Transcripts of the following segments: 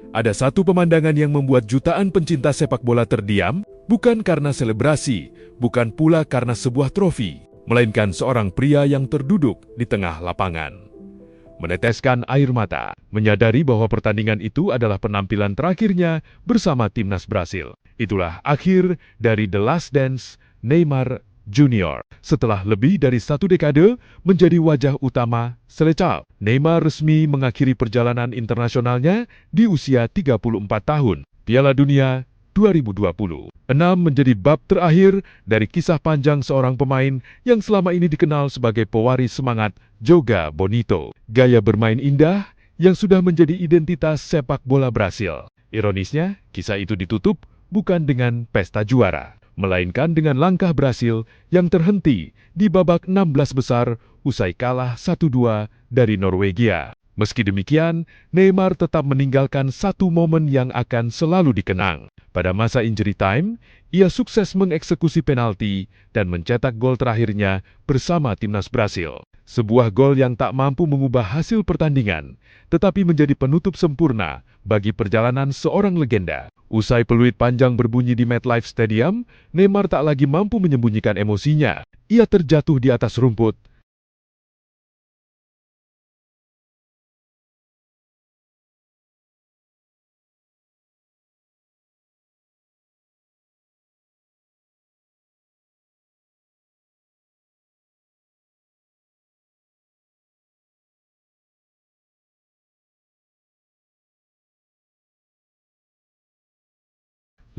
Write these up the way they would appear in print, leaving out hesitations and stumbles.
ada satu pemandangan yang membuat jutaan pencinta sepak bola terdiam, bukan karena selebrasi, bukan pula karena sebuah trofi, melainkan seorang pria yang terduduk di tengah lapangan. Meneteskan air mata, menyadari bahwa pertandingan itu adalah penampilan terakhirnya bersama timnas Brasil. Itulah akhir dari The Last Dance Neymar Junior. Setelah lebih dari 1 dekade menjadi wajah utama Seleção, Neymar resmi mengakhiri perjalanan internasionalnya di usia 34 tahun. Piala Dunia 2020. 6 menjadi bab terakhir dari kisah panjang seorang pemain yang selama ini dikenal sebagai pewaris semangat Joga Bonito. Gaya bermain indah yang sudah menjadi identitas sepak bola Brasil. Ironisnya, kisah itu ditutup bukan dengan pesta juara, melainkan dengan langkah Brasil yang terhenti di babak 16 besar usai kalah 1-2 dari Norwegia. Meski demikian, Neymar tetap meninggalkan satu momen yang akan selalu dikenang. Pada masa injury time, ia sukses mengeksekusi penalti dan mencetak gol terakhirnya bersama timnas Brasil. Sebuah gol yang tak mampu mengubah hasil pertandingan, tetapi menjadi penutup sempurna bagi perjalanan seorang legenda. Usai peluit panjang berbunyi di MetLife Stadium, Neymar tak lagi mampu menyembunyikan emosinya. Ia terjatuh di atas rumput.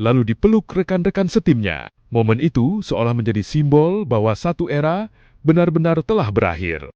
Lalu dipeluk rekan-rekan setimnya. Momen itu seolah menjadi simbol bahwa satu era benar-benar telah berakhir.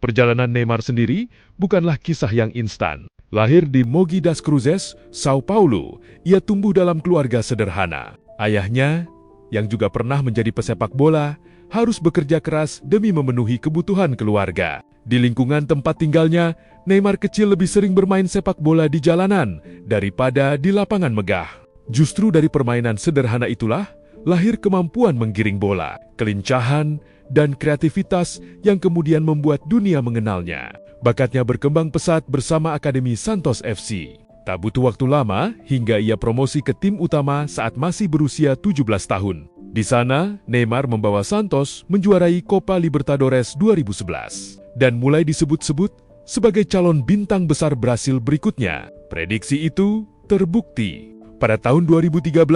Perjalanan Neymar sendiri bukanlah kisah yang instan. Lahir di Mogi das Cruzes, Sao Paulo, ia tumbuh dalam keluarga sederhana. Ayahnya, yang juga pernah menjadi pesepak bola, harus bekerja keras demi memenuhi kebutuhan keluarga. Di lingkungan tempat tinggalnya, Neymar kecil lebih sering bermain sepak bola di jalanan daripada di lapangan megah. Justru dari permainan sederhana itulah lahir kemampuan menggiring bola, kelincahan, dan kreativitas yang kemudian membuat dunia mengenalnya. Bakatnya berkembang pesat bersama Akademi Santos FC. Tak butuh waktu lama hingga ia promosi ke tim utama saat masih berusia 17 tahun. Di sana, Neymar membawa Santos menjuarai Copa Libertadores 2011 dan mulai disebut-sebut sebagai calon bintang besar Brasil berikutnya. Prediksi itu terbukti. Pada tahun 2013,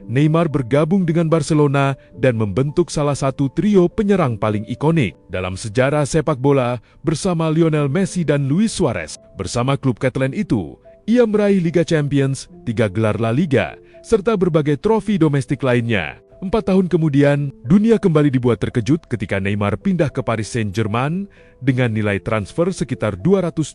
Neymar bergabung dengan Barcelona dan membentuk salah satu trio penyerang paling ikonik dalam sejarah sepak bola bersama Lionel Messi dan Luis Suarez. Bersama klub Catalan itu, ia meraih Liga Champions, 3 gelar La Liga, serta berbagai trofi domestik lainnya. 4 tahun kemudian, dunia kembali dibuat terkejut ketika Neymar pindah ke Paris Saint-Germain dengan nilai transfer sekitar 222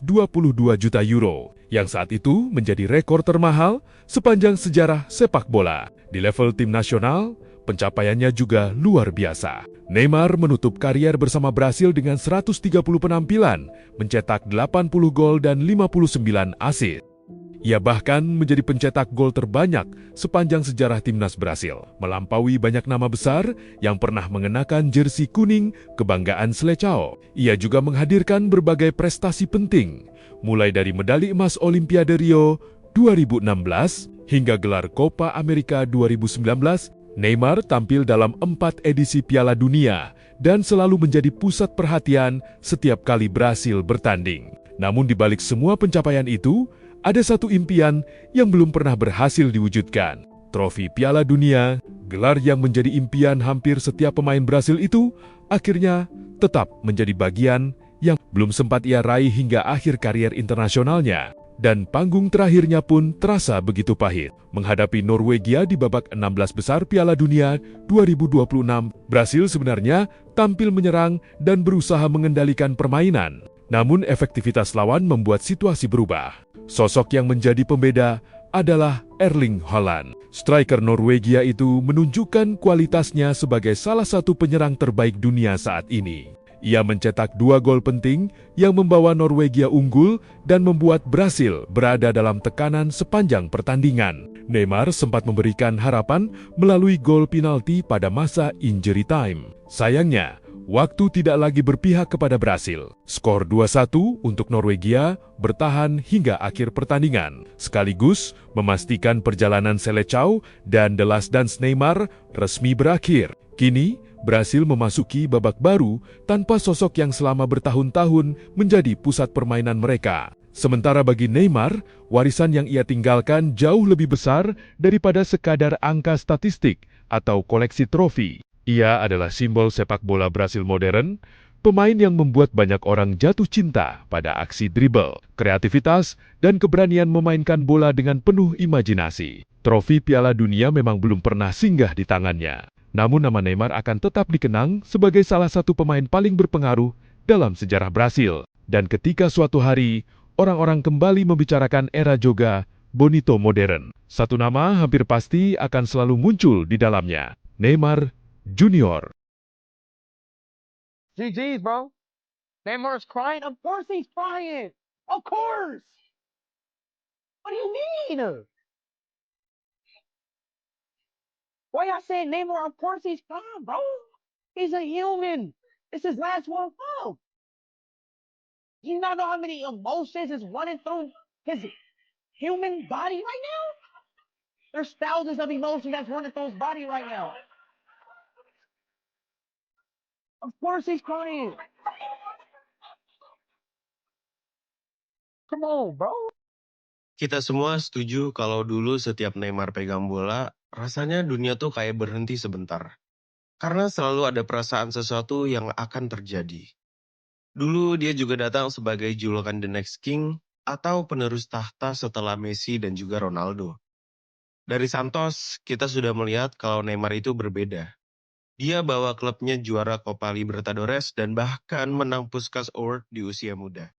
juta euro, yang saat itu menjadi rekor termahal sepanjang sejarah sepak bola. Di level tim nasional, pencapaiannya juga luar biasa. Neymar menutup karier bersama Brasil dengan 130 penampilan, mencetak 80 gol dan 59 assist. Ia bahkan menjadi pencetak gol terbanyak sepanjang sejarah timnas Brasil, melampaui banyak nama besar yang pernah mengenakan jersey kuning kebanggaan Seleção. Ia juga menghadirkan berbagai prestasi penting, mulai dari medali emas Olimpiade Rio 2016 hingga gelar Copa America 2019. Neymar tampil dalam 4 edisi Piala Dunia dan selalu menjadi pusat perhatian setiap kali Brasil bertanding. Namun di balik semua pencapaian itu, ada satu impian yang belum pernah berhasil diwujudkan. Trofi Piala Dunia, gelar yang menjadi impian hampir setiap pemain Brasil itu, akhirnya tetap menjadi bagian yang belum sempat ia raih hingga akhir karier internasionalnya. Dan panggung terakhirnya pun terasa begitu pahit. Menghadapi Norwegia di babak 16 besar Piala Dunia 2026, Brasil sebenarnya tampil menyerang dan berusaha mengendalikan permainan. Namun efektivitas lawan membuat situasi berubah. Sosok yang menjadi pembeda adalah Erling Haaland. Striker Norwegia itu menunjukkan kualitasnya sebagai salah satu penyerang terbaik dunia saat ini. Ia mencetak 2 gol penting yang membawa Norwegia unggul dan membuat Brasil berada dalam tekanan sepanjang pertandingan. Neymar sempat memberikan harapan melalui gol penalti pada masa injury time. Sayangnya, waktu tidak lagi berpihak kepada Brasil. Skor 2-1 untuk Norwegia bertahan hingga akhir pertandingan, sekaligus memastikan perjalanan Selecao dan The Last Dance Neymar resmi berakhir. Kini, Brasil memasuki babak baru tanpa sosok yang selama bertahun-tahun menjadi pusat permainan mereka. Sementara bagi Neymar, warisan yang ia tinggalkan jauh lebih besar daripada sekadar angka statistik atau koleksi trofi. Ia adalah simbol sepak bola Brasil modern, pemain yang membuat banyak orang jatuh cinta pada aksi dribble, kreativitas, dan keberanian memainkan bola dengan penuh imajinasi. Trofi Piala Dunia memang belum pernah singgah di tangannya. Namun nama Neymar akan tetap dikenang sebagai salah satu pemain paling berpengaruh dalam sejarah Brasil. Dan ketika suatu hari, orang-orang kembali membicarakan era Joga Bonito modern, satu nama hampir pasti akan selalu muncul di dalamnya, Neymar Junior. GG's, bro. Neymar's crying? Of course he's crying. Of course. What do you mean? Why y'all saying Neymar? Of course he's crying, bro. He's a human. It's his last World Cup. You not know how many emotions is running through his human body right now? There's thousands of emotions that's running through his body right now. Of course he's crying. Come on, bro. Kita semua setuju kalau dulu setiap Neymar pegang bola, rasanya dunia tuh kayak berhenti sebentar. Karena selalu ada perasaan sesuatu yang akan terjadi. Dulu dia juga datang sebagai julukan The Next King atau penerus tahta setelah Messi dan juga Ronaldo. Dari Santos, kita sudah melihat kalau Neymar itu berbeda. Dia bawa klubnya juara Copa Libertadores dan bahkan menang Puskás Award di usia muda.